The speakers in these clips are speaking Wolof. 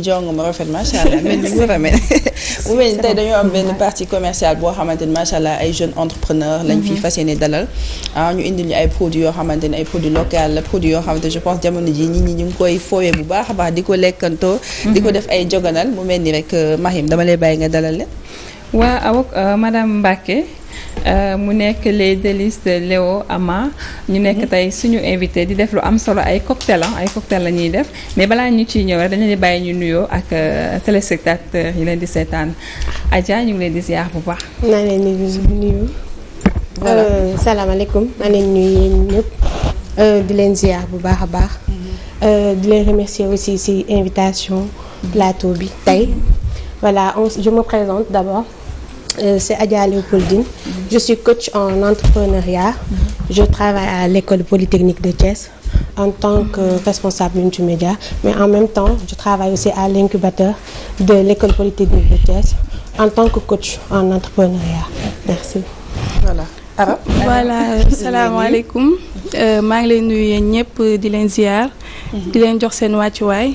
jong ma rafet macha allah mel ni mu rafet mu mel ni tey dañoo am benn partie commerciale boo xamante ni macha allah ay jeunes entrepreneurs lañ fi fas yéene dalal ñu indil ñu ay produits yoo xamante ni ay produits locaux la produits yoo xamante je pense jamono ji nit ñi ñu ngi koy foowee bu baax a baax di ko lekkantoo di ko def ay joganal mu mel ni rek Mahim dama lay bàyyi nga dalal leen. waa awok madame Mbacké mu nekk les délices de Léo Ama ñu nekk tey suñu invité di def lu am solo ay cocktail la ñuy def mais balaa ñu ciy ñëw rek dañu leen di bàyyi ñu nuyoo ak téléspectateurs yi leen di seetaan Adja ñu ngi leen di ziar bu baax. naa leen di nuyu. voilà salaamaaleykum maa leen nuyu yéen ñëpp di leen ziar bu baax a baax. di leen remercier aussi ci invitation plateau bi tey. Voilà, je me présente d'abord. C'est Adja Léopoldine. Je suis coach en entrepreneuriat. Je travaille à l'école polytechnique de Thiès en tant que responsable multimédia. Mais en même temps, je travaille aussi à l'incubateur de l'école polytechnique de Thiès en tant que coach en entrepreneuriat. Merci. Voilà. Arab. Voilà, salaamaaleykum. maa ngi leen nuyu yéen ñëpp di leen ziar. di leen jox seen wàccuwaay.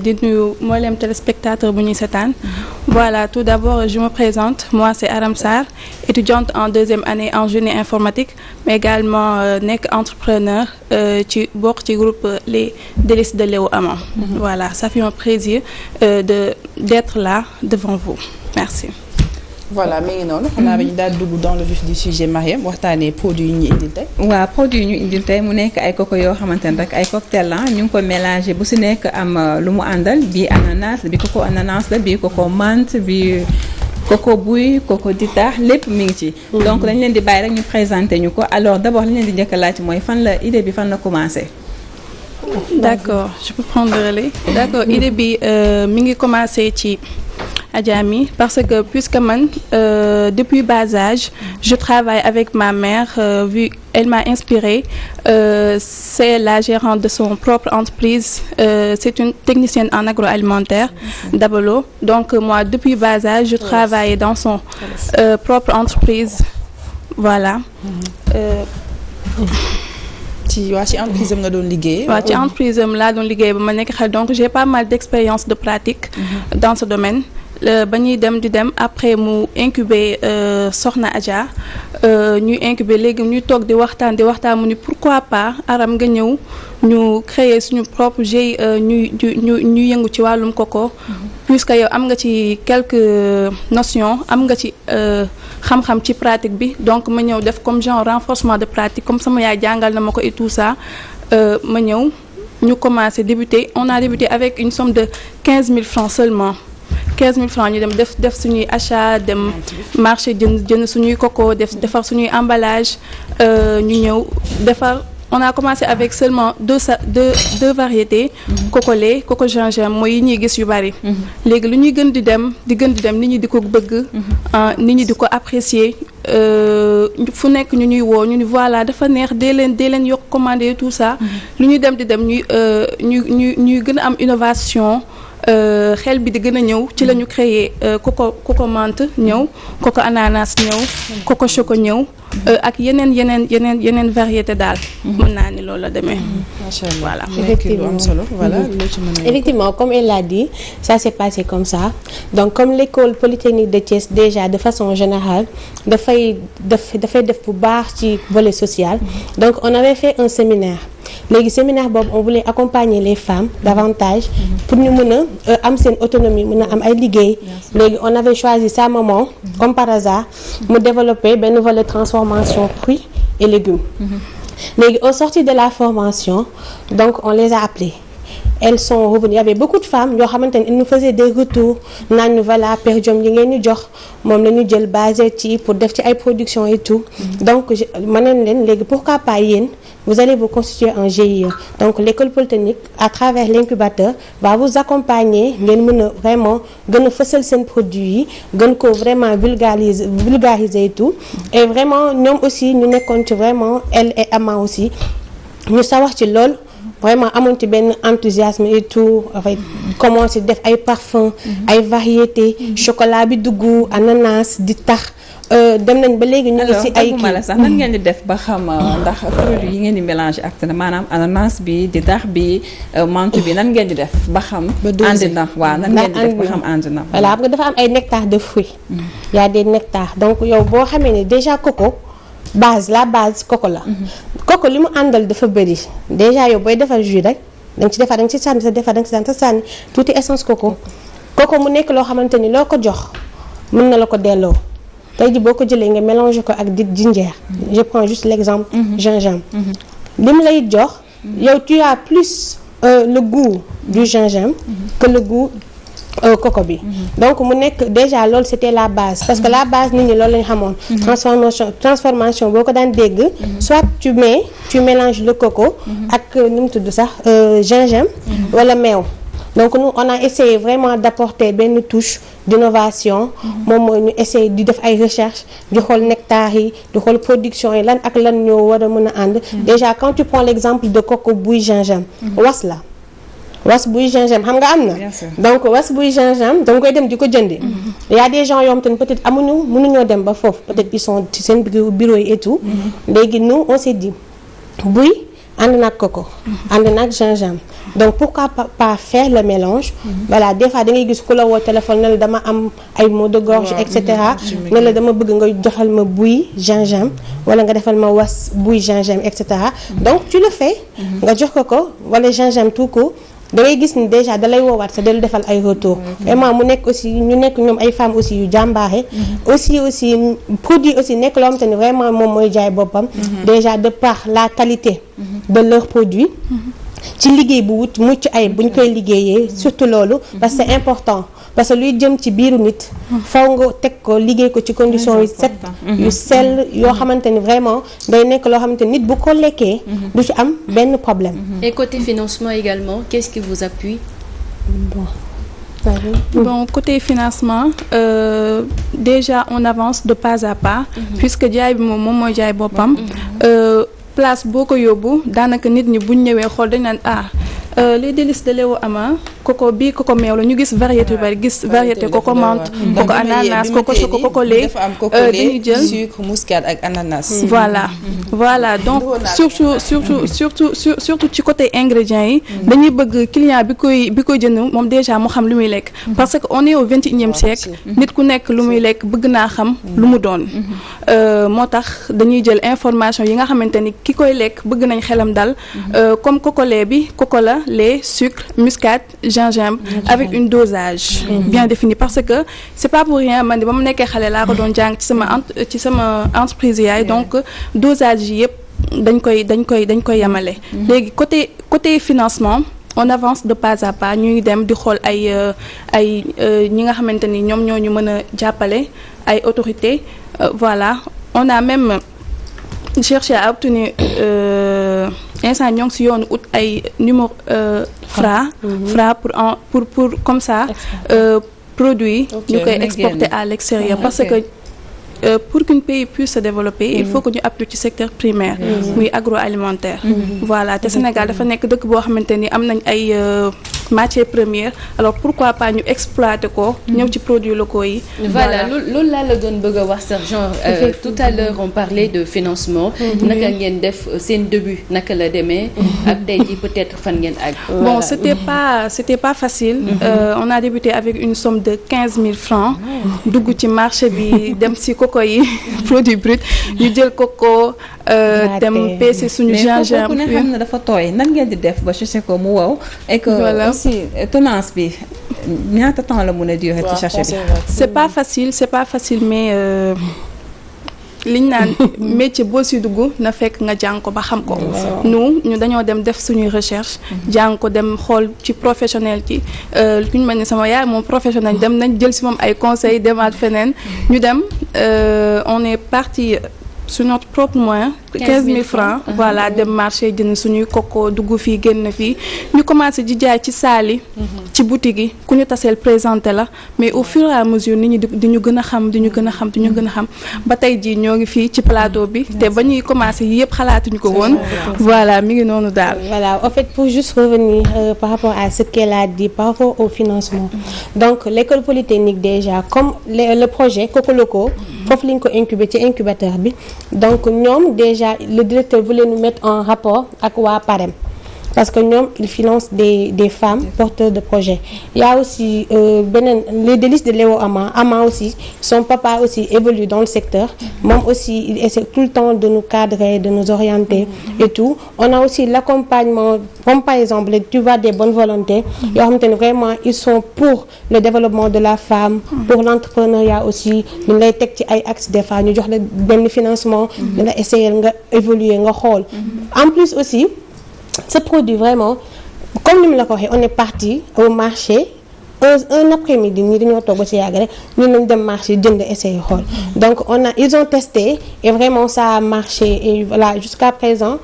di nuyu mboolem téléspectateur bu ñuy seetaan. Voilà, tout d'abord je me présente. Moi c'est Aram Sarr, étudiante en deuxième année en génie informatique, mais également nekk entrepreneur ci bokk ci groupe les délices de Léo Ama. Voilà, ça fait un plaisir d'être là devant vous. Merci. voilà mi ngi noonu xanaa dañu daal dugg dans le vif du sujet Mariam waxtaanee produits yi ñu indil tey. waaw produits yi ñu indil tey mu nekk ay coco yoo xamante ne rek ay cocktail la ñu ngi ko mélangé bu si nekk am lu mu àndal bii ananas bi coco ananas la bii coco menthe bi coco buy coco ditax lépp mi ngi ci. donc dañ leen di bàyyi rek ñu présenté ñu ko alors d'abord li leen di njëkk a laaj mooy fan la idée bi fan la commencé. D'accord, je peux prendre le relais. D'accord, idée bi mi ngi commencé ci Adjami parce que puisque man depuis bas âge je travaille avec ma mère vu elle m'a inspirée c'est la gérante de son propre entreprise c'est une technicienne en agroalimentaire Dabalo donc moi depuis bas âge je travaille dans son propre entreprise voilà ci entreprise am nga doon liggéey. waaw ci entreprise am laa doon liggéey ba ma nekk xel donc j'ai pas mal d'expérience de pratique dans ce domaine ba ñuy dem di dem après mu incubé Soxna Adja ñuy incubé léegi ñuy toog di waxtaan mu ni pourquoi pas Aram nga ñëw ñu créer suñu propre GIE ñuy yëngu ci wàllum coco puisque yow am nga ci quelques notions am nga ci xam-xam ci pratique bi donc ma ñëw def comme genre renforcement de pratique comme sama yaay jàngal na ma ko et tout ça ma ñëw ñu débuté on a débuté avec une somme de 15 000 francs seulement 15 000 francs ñu dem def suñuy achat dem marché jënd suñuy coco defar suñuy emballage ñu ñëw defar on a commencé avec seulement deux variétés coco lait coco gingembre mooy yi ñuy gis yu bari léegi lu ñuy gën di dem nit ñi di ko bëgg nit ñi di ko apprécier fu nekk ñu ñuy woo ñu ni voilà dafa neex dee leen yokk commandé tout ça lu ñuy dem di dem ñuy gën a am innovation xel bi di gën a ñëw ci la ñu créé coco menthe ñëw coco ananas ñëw coco choco ñëw ak yeneen variété daal mën naa ni loolu la demee macha allah voilà effectivement comme elle l'a dit ça s'est passé comme ça donc comme l'école polytechnique de Thiès déjà de façon générale dafay def bu baax ci volet social donc on avait fait un séminaire léegi séminaire boobu on voulait accompagner les femmes davantage pour ñu mën a am seen autonomie mën a am ay liggéey léegi on avait choisi sa maman comme par hasard mu développer benn volet transformation fruits et légumes léegi au sortir de la formation donc on les a appelées elles sont revenues il y avait beaucoup de femmes yoo xamante ne ils nous faisaient des retours naan ñu voilà per diem yi ngeen ñu jox moom la ñu jël basé ci pour def ci ay production et tout donc ma neen leen léegi pourquoi pas yéen vous allez vous constituer en GIE donc l'école polytechnique à travers l'incubateur va vous accompagner ngeen mën a vraiment gën a fësal seen produits yi gën ko vraiment vulgariser et tout et vraiment ñoom aussi ñu nekkoon ci vraiment elle et Ama aussi ñu sawar ci lool vraiment amoon ci benn enthousiasme et tout dafay commencer def ay parfums ay variétés chocolat bi dugg ananas di tax dem nañ ba léegi ñu ngi ci ay kii sax nan ngeen di def ba xam ndax produit yi ngeen di mélanger ak maanaam ananas bi di dax bi menthe bi nan ngeen di def ba xam ànd na waaw nan ngeen di def ba xam ànd na voilà xam nga dafa am ay nectar de fruits y a des nectars donc yow boo xamee ne déjà coco la base coco la coco li mu àndal dafa bëri déjà yow booy defar jus rek da nga ci sànni sa sànni tuuti essence coco mu nekk loo xamante ni loo ko jox mën na la ko delloo tey ji boo ko jëlee nga mélanger ko ak di ginger je prends juste l'exemple gingembre li mu lay jox yow tu as plus le goût du gingembre que le goût coco bi donc mu nekk déjà loolu c'était la base parce que la base nit ñi loolu lañu xamoon transformation boo ko daan dégg soit tu mélanges le coco ak nu mu tudd sax gingembre wala meew donc nous on a essayé vraiment d'apporter benn touche d'innovation moom mooy ñu essayer di def ay recherche di xool nectar yi di xool production yi lan ak lan ñoo war a mën a ànd déjà quand tu prends l'exemple de coco buy gingembre was buy gingembre xam nga am na donc was buy gingembre danga koy dem di ko jëndi y a des gens yoo xam te ne peut-être mënuñoo dem ba foofu peut-être ils sont ci seen bureau yi et tout léegi nous on s'est dit buy ànd naag coco ànd naag gingembre donc pourquoi pas faire le mélange voilà des fois da ngay gis ku la woo téléphone ne la dama am ay maux de gorge et cetera ne la dama bëgg nga joxal ma buy gingembre wala nga defal ma was buy gingembre et cetera donc tu le fais nga jox ko wala gingembre tout court da ngay gis ni déjà da lay woowaat sa del defal ay retour vraiment mu nekk aussi ñu nekk ñoom ay femmes aussi yu jàmbaaxe aussi produit aussi nekk loo xamante ni vraiment moom mooy jaay boppam déjà de par la qualité de leurs produits ci liggéey bu mucc ay bu ñu koy liggéeyee surtout loolu parce que c'est important parce que luy jëm ci biiru nit faw nga teg ko liggéey ko ci conditions yu set yu sell yoo xamante ni vraiment day nekk loo xamante ni nit bu ko lekkee du ci am benn problème. Et côté financement également, qu'est-ce qui vous appuie? Bon, côté financement, déjà on avance de pas à pas puisque jaay bi moom mooy jaay boppam place boo ko yóbbu daanaka nit ñi buñ ñëwee xool dañ naan les délices de Léo Ama coco bii coco meew la ñu gis variété yu bari gis variété coco menthe coco ananas coco choco coco lait dañuy jël sucre muscade ak ananas. voilà donc surtout ci côté ingrédients yi dañuy bëgg client bi koy jënd moom déjà mu xam lu muy lekk parce que on est au 21e siècle nit ku nekk lu muy lekk bëgg naa xam lu mu doon moo tax dañuy jël information yi nga xamante ni ki koy lekk bëgg nañ xelam dal comme coco lait bi coco la lait sucre muscade gingembre avec une dosage bien définie parce que c'est pas pour rien man di ba mu nekkee xale laa ko doon jàng ci sama entreprise yaay donc dosage yi yëpp dañ koy yamale léegi côté financement on avance de pas à pas ñu ngi dem di xool ay ñi nga xamante ni ñoom ñoo ñu mën a jàppale ay autorités voilà on a même cherché à obtenir instant ñoo ngi si yoonu ut ay numéro Fra pour comme ça produit ñu koy exporter à l'extérieur parce que pour qu'un pays puisse se développer il faut que ñu appuyer ci secteur primaire muy agroalimentaire voilà te Sénégal dafa nekk dëkk boo xamante ni am nañ ay matières premières alors pourquoi pas ñu exploiter ko ñëw ci produits locaux yi voilà loolu laa la doon bëgg a wax sax genre tout à l'heure on parlait de financement naka ngeen def seen début naka la demee ak tey jii peut-être fan ngeen ak bon c'était pas facile on a débuté avec une somme de 15 000 francs dugg ci marché bi dem si coco yi produit brut ñu jël coco dem peese suñu gingembre mais xam na dafa tooy nan ngeen di def ba chercher ko mu wow et que aussi tonnage bi ñaata temps la mën a durer ci chercher bi c'est pas facile mais liñ naan métier boo si dugg na fekk nga jàng ko ba xam ko ñu dañoo dem def suñuy recherche jàng ko dem xool ci professionnel ci ku ñu mel ni sama yaay moom professionnel dem nañ jël si moom ay conseils demaat feneen ñu dem on est parti sur notre propre moyen 15 000 francs voilà dem marché jënd suñuy coco dugg fii génn fii ñu commencé di jaay ci saal yi ci boutique yi ku ñu taseel présenté la mais au fur et à mesure nit ñi di ñu gën a xam di ñu gën a xam ba tey jii ñoo ngi fii ci plateau bi te ba ñuy commencé yi yëpp xalaatuñu ko woon voilà mi ngi noonu daal voilà en fait pour juste revenir par rapport à ce qu'elle a dit par rapport au financement donc l'école polytechnique déjà comme le projet Coco Loco foofu lañ ko incuber ci incubateur bi donc ñoom déjà le directeur voulait nous mettre en rapport ak waa PAREM parce que ñoom ils financent des femmes porteurs de projets. Il y a aussi les délices de Léo Ama aussi son papa aussi évolue dans le secteur moom aussi il essaie tout le temps de nous cadrer de nous orienter et tout. On a aussi l'accompagnement comme par exemple tu vois des bonnes volontés yoo xamante ne vraiment ils sont pour le développement de la femme pour l'entrepreneuriat aussi ñu lay teg ci ay axes des fois ñu jox la benn financement dina essayer nga évoluer nga xool en plus aussi ce produit vraiment comme ni mu la ko waxee on est parti au marché un après-midi ñi dañoo toog ba ci yàgg rek ñu nañ dem marché jënd essayer xool donc ils ont testé et vraiment ça a marché et voilà jusqu'à présent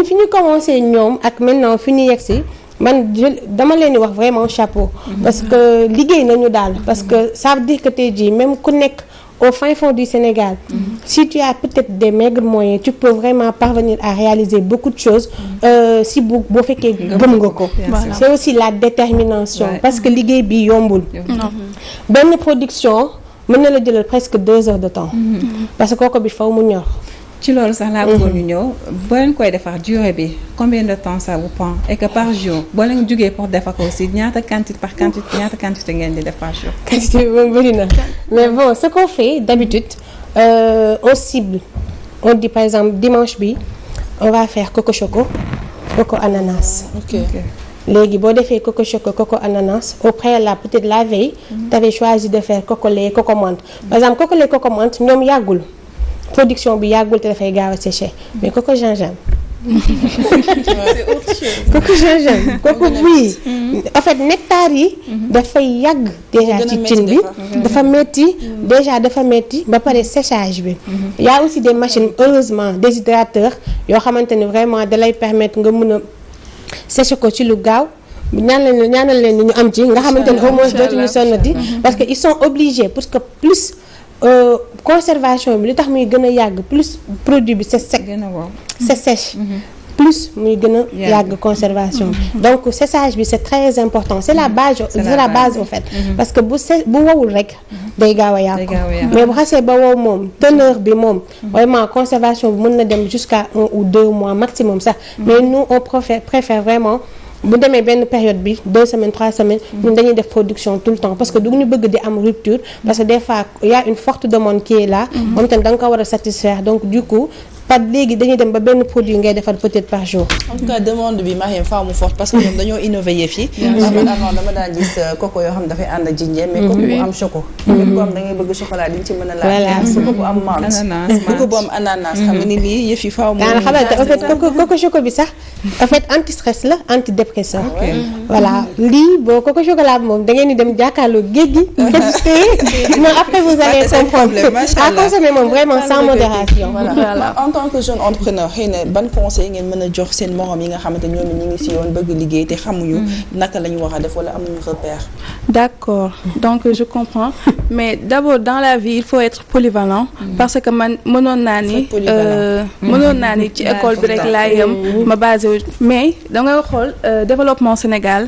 fi ñu commencé ñoom ak maintenant fi ñu yegsi man dama leen di wax vraiment chapeau parce que liggéey nañu daal parce que ça veut dire que tey jii même ku nekk au fin fond du Sénégal si tu as peut-être des maigres moyens tu peux vraiment parvenir à réaliser beaucoup de choses si boo fekkee gëm nga ko c'est aussi la détermination parce que liggéey bi yombul benn production mën na la jëlal presque 2 heures de temps parce que kooku bi faw mu ñor ci loolu sax laa bëggoon ñu ñëw boo leen koy defar durée bi combien de temps ça vous prend et que par jour boo leen jógee pour defar ko aussi ñaata quantité ngeen di def par jour. quantité bi moom bëri na mais bon ce qu'on fait d'habitude on cible on dit par exemple dimanche bi on va faire coco choco coco ananas. ok léegi boo defee coco choco coco ananas au préalable peut-être la veille. t'avais choisi de faire coco lait coco menthe par exemple coco lait coco menthe ñoom yàggul. production bi yàggul te dafay gaaw a séché mais coco gingembre. c'est autre chose. coco gingembre coco buy. en fait nectar yi. dafay yàgg déjà ci cin bi dafa metti déjà dafa metti ba pare séchage bi. y a aussi des machines heureusement déshydrateurs yoo xamante ne vraiment da lay permettre nga mën a sécher ko ci lu gaaw. ñaanal leen ni ñu am ci nga xamante ne au moins dootuñu sonnati parce que ils sont obligés parce que plus. Conservation bi li tax muy gën a yàgg plus produit bi c'est sec c'est sèche plus muy gën a yàgg conservation donc séchage bi c'est très important c'est la base au fait parce que bu wowul rek day gaaw a yàqu mais bu xasee ba wow moom teneur bi moom vraiment conservation bi mën na dem jusqu'à 1 ou 2 mois maximum sax mais nous on préfère vraiment bu demee benn période bi 2 semaines 3 semaines ñun dañuy def production tout le temps parce que du ñu bëgg di am rupture parce que des fois il y a une forte demande qui est là moom tamit da nga ko war a satisfaire donc du coup pas léegi dañuy dem ba benn produit ngay defar peut-être par jour. en tout cas demande bi Mariam faaw mu forte parce que ñoom dañoo innover yëf yi. man avant dama daan gis coco yoo xam dafay ànd ak jinjeer mais coco bu am choco. coco bu am da ngay bëgg chocolat di nga ci mën a laaj. coco bu am menthe. coco bu am ananas. xam nga ni lii yëf yi faaw mu. en fait coco choco bi sax en fait anti stress la antidépresseur. voilà lii boo coco chocolat bi moom da ngeen di dem jàkkaarloo géej gi. non après vous allez comprendre à consommer moom vraiment sans modération. voilà en tant que jeune entrepreneur xëy na ban conseil ngeen mën a jox seen morom yi nga xamante ñoom ñu ngi si yoon bëgg liggéey te xamuñu naka la ñu war a def wala amuñu repère. D'accord donc je comprends mais d'abord dans la vie il faut être polyvalent parce que man mënoon naa ni ci école bi rek laa yem ma basé wu mais da ngay xool développement Sénégal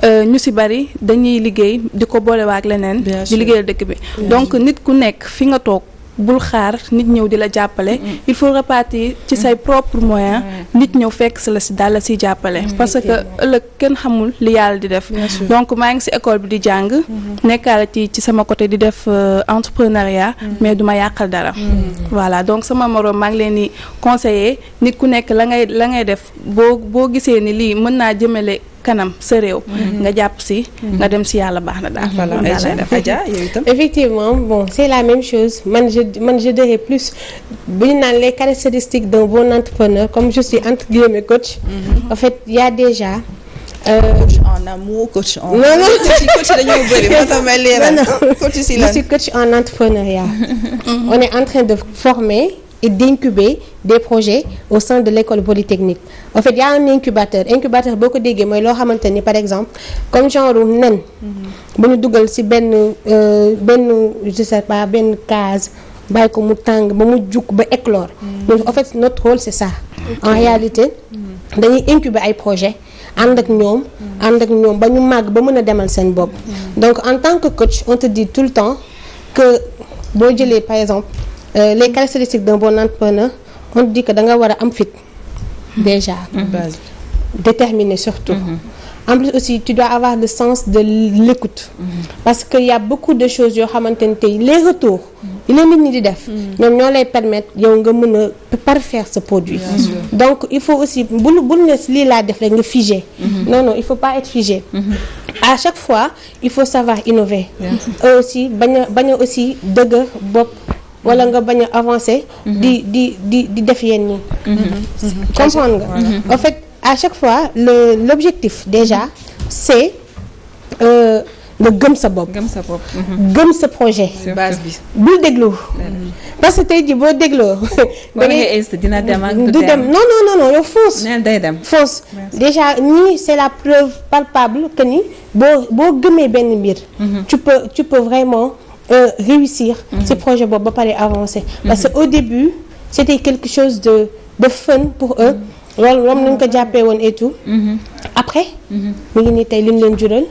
ñu si bari dañuy liggéey di ko boolewaak leneen di liggéeyal dëkk bi donc nit ku nekk fi nga toog bul xaar nit ñëw di la jàppale il faut repartir ci say propres moyens nit ñëw fekk si la si daal la siy jàppale parce que ëllëg kenn xamul li yàlla di def donc maa ngi si école bi di jàng nekkaale ci sama côté di def entrepreneuriat mais duma yàqal dara voilà donc sama moroom maa ngi leen di conseiller nit ku nekk la ngay def boo gisee ni lii mën naa jëmale kanam sa réew nga jàpp si nga dem si yàlla baax na daal effectivement bon c'est la même chose man je dirais plus bu ñu naan les caractéristiques d'un bon entrepreneur comme je suis entre guillemets coach en fait il y a déjà coach en amour coach en coach dañoo bëri moo tax may leeral coach si lan je suis coach en entrepreneuriat on est en train de former et d'incuber des projets au sein de l'école polytechnique. En fait, il y a un incubateur boo ko déggee mooy loo xamante ni par exemple comme genre nen bu ñu dugal ci benn je sais pas benn case bàyyi ko mu tàng ba mu jug ba éclore. Donc en fait notre rôle c'est ça. En réalité dañuy incuber ay projets ànd ak ñoom ba ñu màgg ba mën a demal seen bopp. Donc en tant que coach on te dit tout le temps que boo jëlee par exemple les caractéristiques d'un bon entrepreneur on dit que da nga war a am fit déjà. base. Déterminé surtout. En plus aussi tu dois avoir le sens de l'écoute. Parce que y a beaucoup de choses yoo xamante ne tey les retours yi la nit ñi di def. ñoom ñoo lay permettre yow nga mën a parfaire ce produit. Donc il faut aussi bul ne lii laa def rek nga figé. Non il faut pas être figé. À chaque fois il faut savoir innover. Aussi bañ a aussi dëgër bopp. wala nga bañ a avancer. di def yenn ñi. comprendre nga. En fait à chaque fois l'objectif déjà c'est nga gëm sa bopp. gëm sa projet. base bi. bul déglu. parce que tey jii boo dégloo. da ngay dina dem ak du dem non yow fonce. neen day dem fonce déjà ñii c'est la preuve palpable que ni boo gëmee benn mbir. tu peux vraiment réussir. ce projet boobu ba pare avancer. parce que au début c'était quelque chose de fun pour eux. loolu nañ ko jàppee woon et tout. après. mu ngi nii tey li mu leen jural.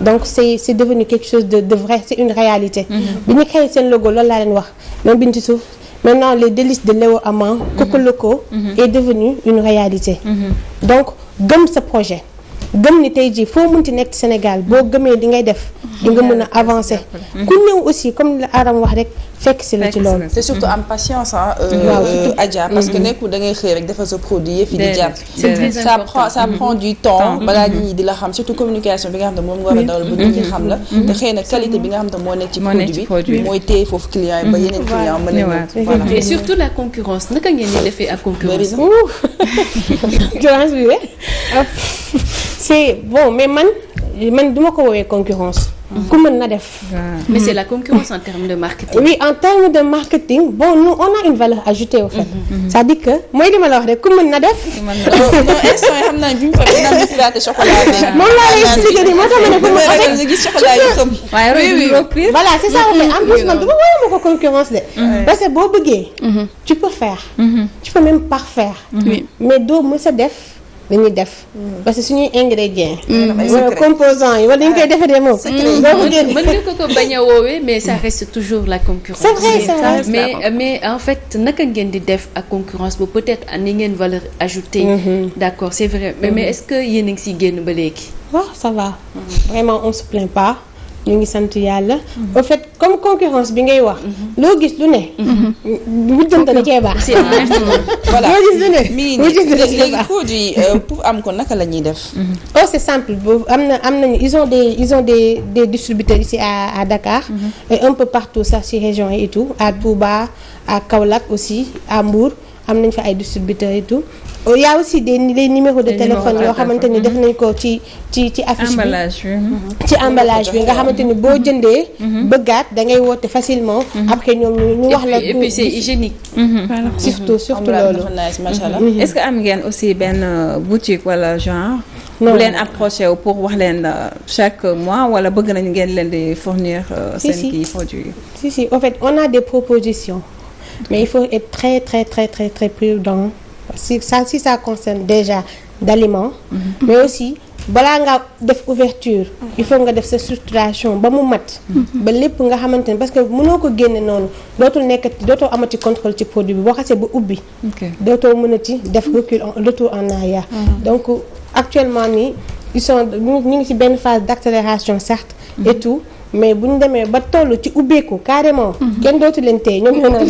donc c'est devenu quelque chose de vrai c'est une réalité. bi ñu créé seen logo loolu laa leen wax même biñ ci suuf maintenant les délices de Léo Ama. Coco Loco est devenu une réalité. donc gëm sa projet. gëm ni tey jii foo mënti nekk Sénégal boo gëmee li ngay def. di nga mën a avancer. ku ñëw aussi comme la Aram wax rek fekk si la ci loolu. c'est surtout am patience surtout Adja parce que nekkul da ngay xëy rek defal sa produit yëf yi di jàpp. ça prend du temps. balaa nit ñi di la xam surtout communication bi nga xam ne moom nga war a dawal ba nit ñi xam la. te xëy na qualité bi nga xam ne moo nekk ci produit bi mooy téye foofu client yi ba yeneen client mën a voilà et surtout la concurrence naka ngeen di defee ak concurrence. concurrence bi c'est bon mais man duma ko woowee concurrence. ku mën na def. mais c'est la concurrence en termes de marketing. oui en termes de marketing bon nous on a une valeur ajoutée au fait. c'est-à-dire que mooy dama la wax rek ku mën na def. non instant yi xam naa bi ñu fa dina am pirater chocolat bi. moom laa lay expliquer nii moo tax ma ne ku mën nga gis chocolat yi xam. waaye voilà c'est ça en plus man duma woowee ma ko concurrence de. parce que boo bëggee. tu peux faire. tu peux même parfaire. mais doo mës a def. dañuy def parce que suñuy ingrédients. wala composants yi wala dañu koy defaree moom. mën nga ko bañ a woowee mais ça reste toujours la concurrence. c'est vrai mais en fait naka ngeen di def ak concurrence bu peut-être ni ngeen valeur ajoutée. d'accord c'est vrai mais est-ce que yéen a ngi siy génn ba léegi. waaw ça va vraiment on se plaint pas. ñu ngi sant yàlla. au fait comme concurrence bi ngay wax. loo gis lu ne. wujjante da cee baax. voilà loo gis lu ne. wujjante da cee baax produit pour am ko naka la ñuy def. oh c'est simple boobu am nañu ils ont des distributeurs ici à Dakar. et un peu partout sax ci région yi et tout à Touba à Kaolack aussi à Mbour am nañ fa ay distributeurs et tout. il y a aussi les numéros de téléphone yoo xamante ni def nañ ko ci affiche bi ci emballage bi nga xamante ni boo jëndee bëggaat da ngay woote facilement après ñoom ñu wax la et puis c'est hygiénique surtout loolu est-ce que am ngeen aussi benn boutique wala genre bu leen approché wu pour wax leen chaque mois wala bëgg nañ ngeen leen di fournir seen kii produit si en fait on a des propositions mais il faut être très très très très très prudent si ça concerne déjà d'aliments. Mais aussi balaa nga def ouverture il faut nga def sa structuration ba mu mat. ba lépp nga xamante ne parce que mënoo ko génne noonu dootoo amati contrôle ci produit bi boo xasee ba ubbi. dootoo mënati def retour en arrière. donc actuellement nii ñu ngi ci benn phase d'accélération certes et tout. mais bu ñu demee ba toll ci ubbeeku carrément. kenn dootu leen téye ñoom ñoo naan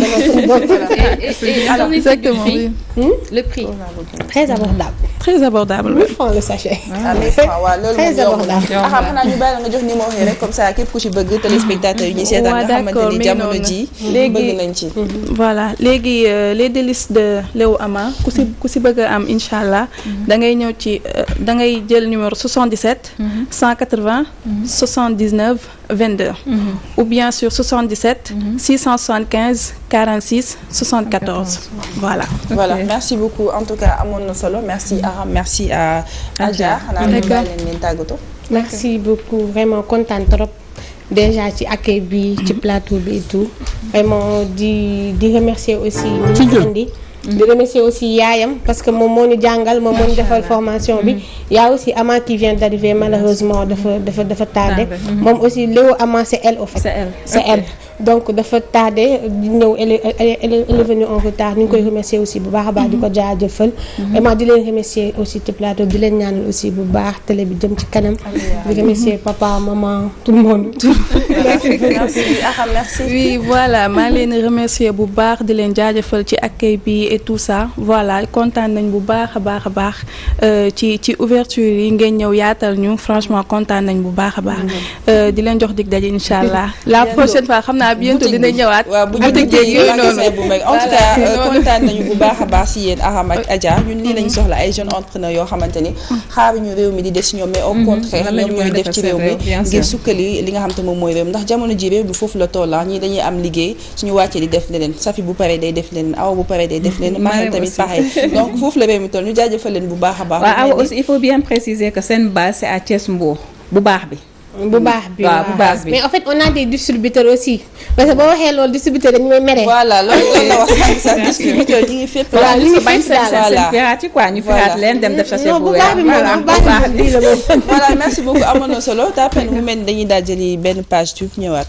alors exactement le prix. très abordable. très abordable. 1000 francs le sachet. très abordable. xanaa ñu bàyyi la nga jox numéro yi rek comme ça képp ku ci bëgg téléspectateurs yi ñu seetaan nga xamante ni jamono ji bëgg nañ ci. voilà léegi les délices de Léo Ama ku si bëgg a am incha allah da ngay ñëw ci da ngay jël numéro 77. 180 79. 22 ou bien sur 77 675 46 74 voilà merci beaucoup en tout cas amoon na solo merci Aram merci à Adja xanaa ñu bàyyi leen tàggatoo. merci beaucoup vraiment kontaan trop déjà ci accueil bi ci plateau bi et tout vraiment di remercier aussi ñi indi di remercier aussi yaayam parce que moom moo ñu jàngal moom moo ñu defal formation bi y a aussi Ama qui vient d'arriver malheureusement dafa tardé moom aussi Léo Ama c'est elle au fait c'est elle donc dafa tardé ñëw elle est venue en retard ñu ngi koy remercier aussi bu baax a baax di ko jaajëfal vraiment di leen remercier aussi ci plateau di leen ñaanal aussi bu baax télé bi jëm ci kanam di remercier papa maman tout le monde merci. Oui, voilà maa ngi leen di remercier bu baax di leen jaajëfal ci accueil bi et tout ça voilà kontaan nañ bu baax a baax ci ouverture yi ngeen ñëw yaatal ñu franchement kontaan nañ bu baax a baax di leen jox dig daje incha allah la prochaine fois xam naa bientôt dina ñëwaat. waaw bu ñu déggee yooyu noonu en tout cas kontaan nañu bu baax a baax si yéen Aram ak Adja ñun lii lañ soxla ay jeunes entrepreneurs yoo xamante ni xaaruñu réew mi di des si ñoom mais au contraire ñoom ñooy def ci réew mi ngir sukkali li nga xam te moom mooy réew mi ndax jamono ji réew mi foofu la tolla ñii dañuy am liggéey suñu wàccee di def leneen Safi bu paree day def leneen Awa bu paree day def leneen Marème tamit pareil donc foofu la réew mi toll ñu jaajëfal leen bu baax a baax. waaw Awa aussi il faut bien préciser que seen base c'est à Thiès Mbour bu baax bi. bu baax bi waaw bu baax bi mais en fait on a des distributeurs aussi parce que boo waxee loolu distributeur dañu may mere. voilà loolu la wax sax distributeur yi ngi fépp. voilà li ñu fépp daal seen pirate yi quoi ñu firaat leen dem def sachet bu weex. bu baax bi voilà merci beaucoup amoon na solo tàppale mu mel ni dañuy daal jëli benn page tube ñëwaat.